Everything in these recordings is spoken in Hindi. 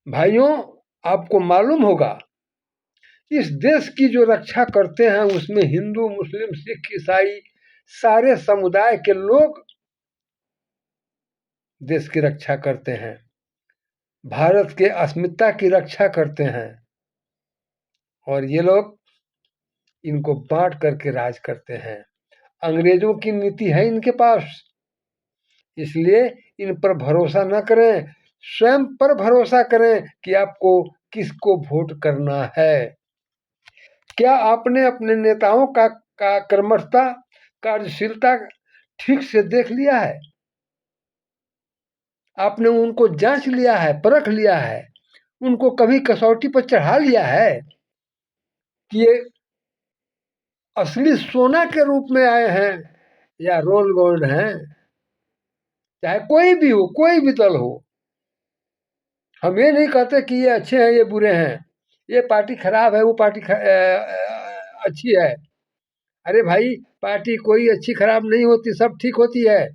भाइयों, आपको मालूम होगा, इस देश की जो रक्षा करते हैं उसमें हिंदू, मुस्लिम, सिख, ईसाई सारे समुदाय के लोग देश की रक्षा करते हैं, भारत के अस्मिता की रक्षा करते हैं, और ये लोग इनको बांट करके राज करते हैं। अंग्रेजों की नीति है इनके पास, इसलिए इन पर भरोसा न करें, स्वयं पर भरोसा करें कि आपको किसको वोट करना है। क्या आपने अपने नेताओं का कर्मठता, कार्यशीलता ठीक से देख लिया है? आपने उनको जांच लिया है, परख लिया है, उनको कभी कसौटी पर चढ़ा लिया है कि ये असली सोना के रूप में आए हैं या रोल गोल्ड हैं? चाहे कोई भी हो, कोई भी दल हो, हम ये नहीं कहते कि ये अच्छे हैं, ये बुरे हैं, ये पार्टी खराब है, वो पार्टी अच्छी है। अरे भाई, पार्टी कोई अच्छी खराब नहीं होती, सब ठीक होती है।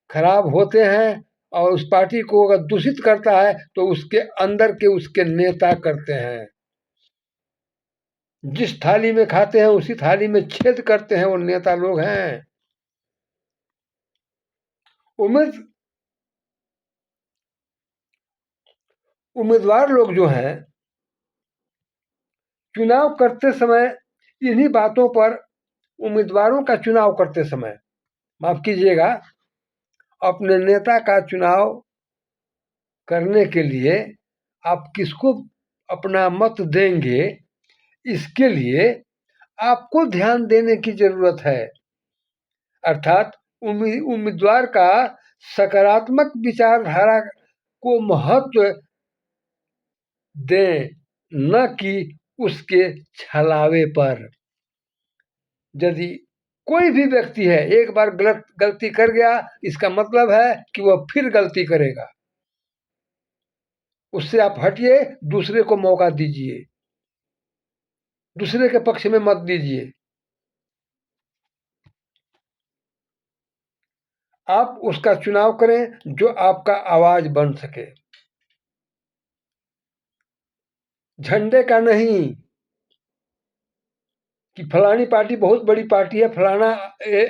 खराब होते हैं, और उस पार्टी को अगर दूषित करता है तो उसके अंदर के उसके नेता करते हैं। जिस थाली में खाते हैं उसी थाली में छेद करते हैं वो नेता लोग हैं। उम्मीदवार लोग जो हैं, चुनाव करते समय इन्हीं बातों पर, उम्मीदवारों का चुनाव करते समय, माफ कीजिएगा, अपने नेता का चुनाव करने के लिए आप किसको अपना मत देंगे, इसके लिए आपको ध्यान देने की जरूरत है। अर्थात उम्मीदवार का सकारात्मक विचारधारा को महत्व दें, न कि उसके छलावे पर। यदि कोई भी व्यक्ति है, एक बार गलती कर गया, इसका मतलब है कि वह फिर गलती करेगा। उससे आप हटिए, दूसरे को मौका दीजिए, दूसरे के पक्ष में मत दीजिए। आप उसका चुनाव करें जो आपका आवाज बन सके, झंडे का नहीं कि फलानी पार्टी बहुत बड़ी पार्टी है, फलाना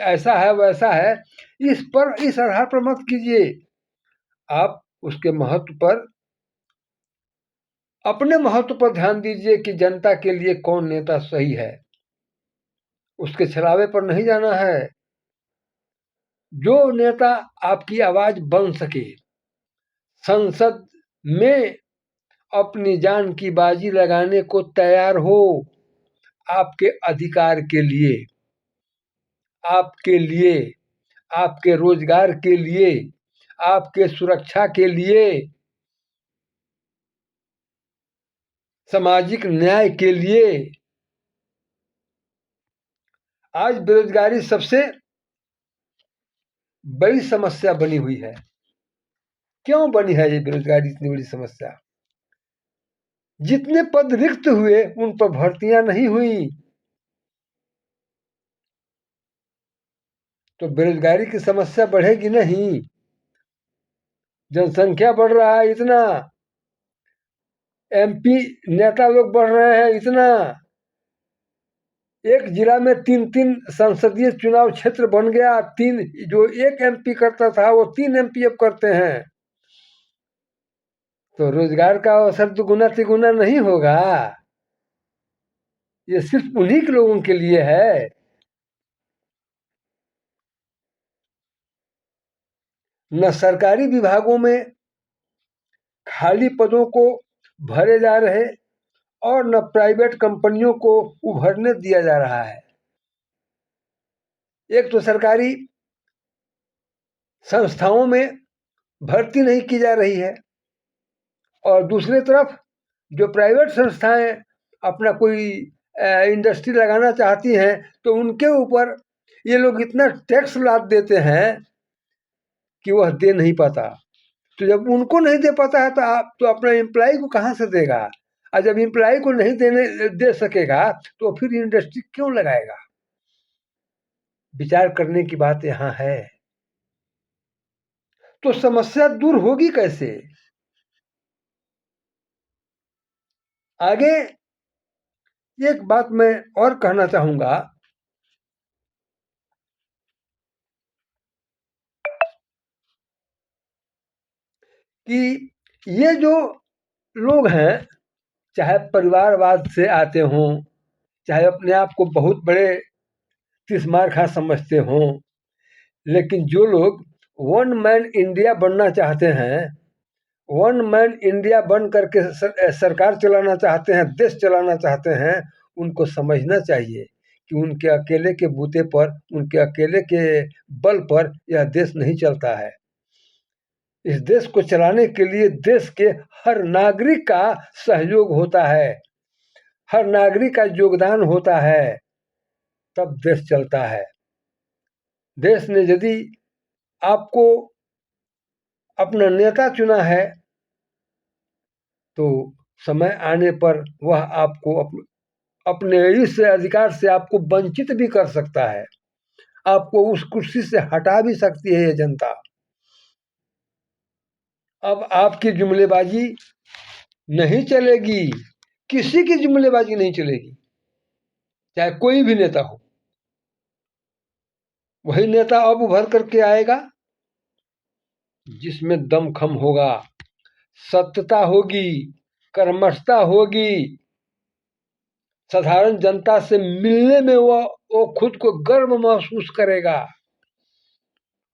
ऐसा है वैसा है, इस आधार पर मत कीजिए। आप उसके महत्व पर, अपने महत्व पर ध्यान दीजिए कि जनता के लिए कौन नेता सही है, उसके छलावे पर नहीं जाना है। जो नेता आपकी आवाज बन सके, संसद में अपनी जान की बाजी लगाने को तैयार हो, आपके अधिकार के लिए, आपके लिए, आपके रोजगार के लिए, आपके सुरक्षा के लिए, सामाजिक न्याय के लिए। आज बेरोजगारी सबसे बड़ी समस्या बनी हुई है। क्यों बनी है ये बेरोजगारी इतनी बड़ी समस्या? जितने पद रिक्त हुए उन पर भर्तियां नहीं हुई, तो बेरोजगारी की समस्या बढ़ेगी नहीं। जनसंख्या बढ़ रहा है इतना, एमपी नेता लोग बढ़ रहे हैं इतना, एक जिला में 3-3 संसदीय चुनाव क्षेत्र बन गया, 3 जो एक एमपी करता था वो 3 एमपी अब करते हैं, तो रोजगार का अवसर दुगुना तिगुना नहीं होगा। ये सिर्फ उन्हीं के लोगों के लिए है। न सरकारी विभागों में खाली पदों को भरे जा रहे, और न प्राइवेट कंपनियों को उभरने दिया जा रहा है। एक तो सरकारी संस्थाओं में भर्ती नहीं की जा रही है, और दूसरी तरफ जो प्राइवेट संस्थाएं अपना कोई इंडस्ट्री लगाना चाहती हैं, तो उनके ऊपर ये लोग इतना टैक्स लाद देते हैं कि वह दे नहीं पाता। तो जब उनको नहीं दे पाता है तो आप तो अपना एम्प्लॉय को कहाँ से देगा? और जब एम्प्लॉय को नहीं दे सकेगा तो फिर इंडस्ट्री क्यों लगाएगा? विचार करने की बात यहाँ है। तो समस्या दूर होगी कैसे? आगे एक बात मैं और कहना चाहूँगा कि ये जो लोग हैं, चाहे परिवारवाद से आते हों, चाहे अपने आप को बहुत बड़े तिस्मार खां समझते हों, लेकिन जो लोग वन मैन इंडिया बनना चाहते हैं, वन मैन इंडिया बन करके सरकार चलाना चाहते हैं, देश चलाना चाहते हैं, उनको समझना चाहिए कि उनके अकेले के बूते पर, उनके अकेले के बल पर यह देश नहीं चलता है। इस देश को चलाने के लिए देश के हर नागरिक का सहयोग होता है, हर नागरिक का योगदान होता है, तब देश चलता है। देश ने यदि आपको अपना नेता चुना है तो समय आने पर वह आपको अपने इस अधिकार से आपको वंचित भी कर सकता है, आपको उस कुर्सी से हटा भी सकती है ये जनता। अब आपकी जुमलेबाजी नहीं चलेगी, किसी की जुमलेबाजी नहीं चलेगी, चाहे कोई भी नेता हो। वही नेता अब उभर करके आएगा जिसमें दमखम होगा, सत्यता होगी, कर्मठता होगी, साधारण जनता से मिलने में वो खुद को गर्व महसूस करेगा,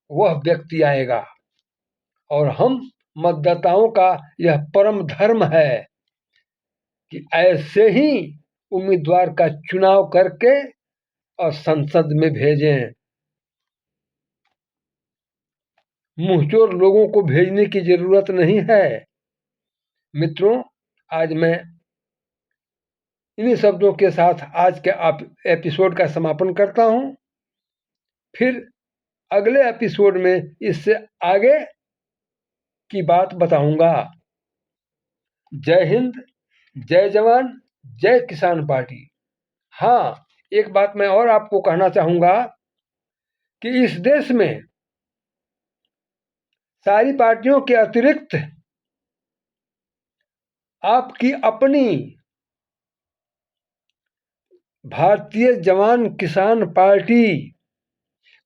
वह व्यक्ति आएगा। और हम मतदाताओं का यह परम धर्म है कि ऐसे ही उम्मीदवार का चुनाव करके और संसद में भेजें। मुंहचोर लोगों को भेजने की जरूरत नहीं है। मित्रों, आज मैं इन्हीं शब्दों के साथ आज के एपिसोड का समापन करता हूं। फिर अगले एपिसोड में इससे आगे की बात बताऊंगा। जय हिंद, जय जवान, जय किसान पार्टी। हाँ, एक बात मैं और आपको कहना चाहूंगा कि इस देश में सारी पार्टियों के अतिरिक्त आपकी अपनी भारतीय जवान किसान पार्टी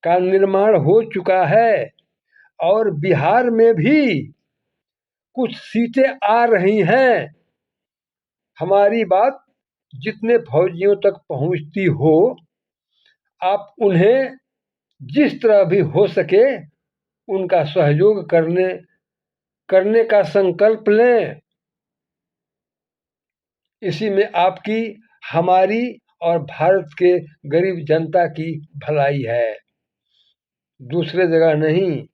का निर्माण हो चुका है और बिहार में भी कुछ सीटें आ रही हैं। हमारी बात जितने फौजियों तक पहुंचती हो, आप उन्हें जिस तरह भी हो सके उनका सहयोग करने का संकल्प लें। इसी में आपकी, हमारी और भारत के गरीब जनता की भलाई है, दूसरे जगह नहीं।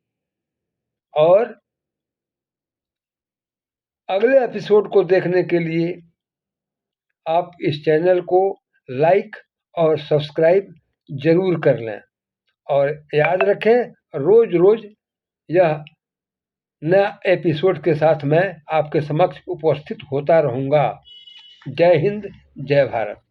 और अगले एपिसोड को देखने के लिए आप इस चैनल को लाइक और सब्सक्राइब जरूर कर लें और याद रखें, रोज रोज यह नया एपिसोड के साथ मैं आपके समक्ष उपस्थित होता रहूँगा। जय हिंद, जय भारत।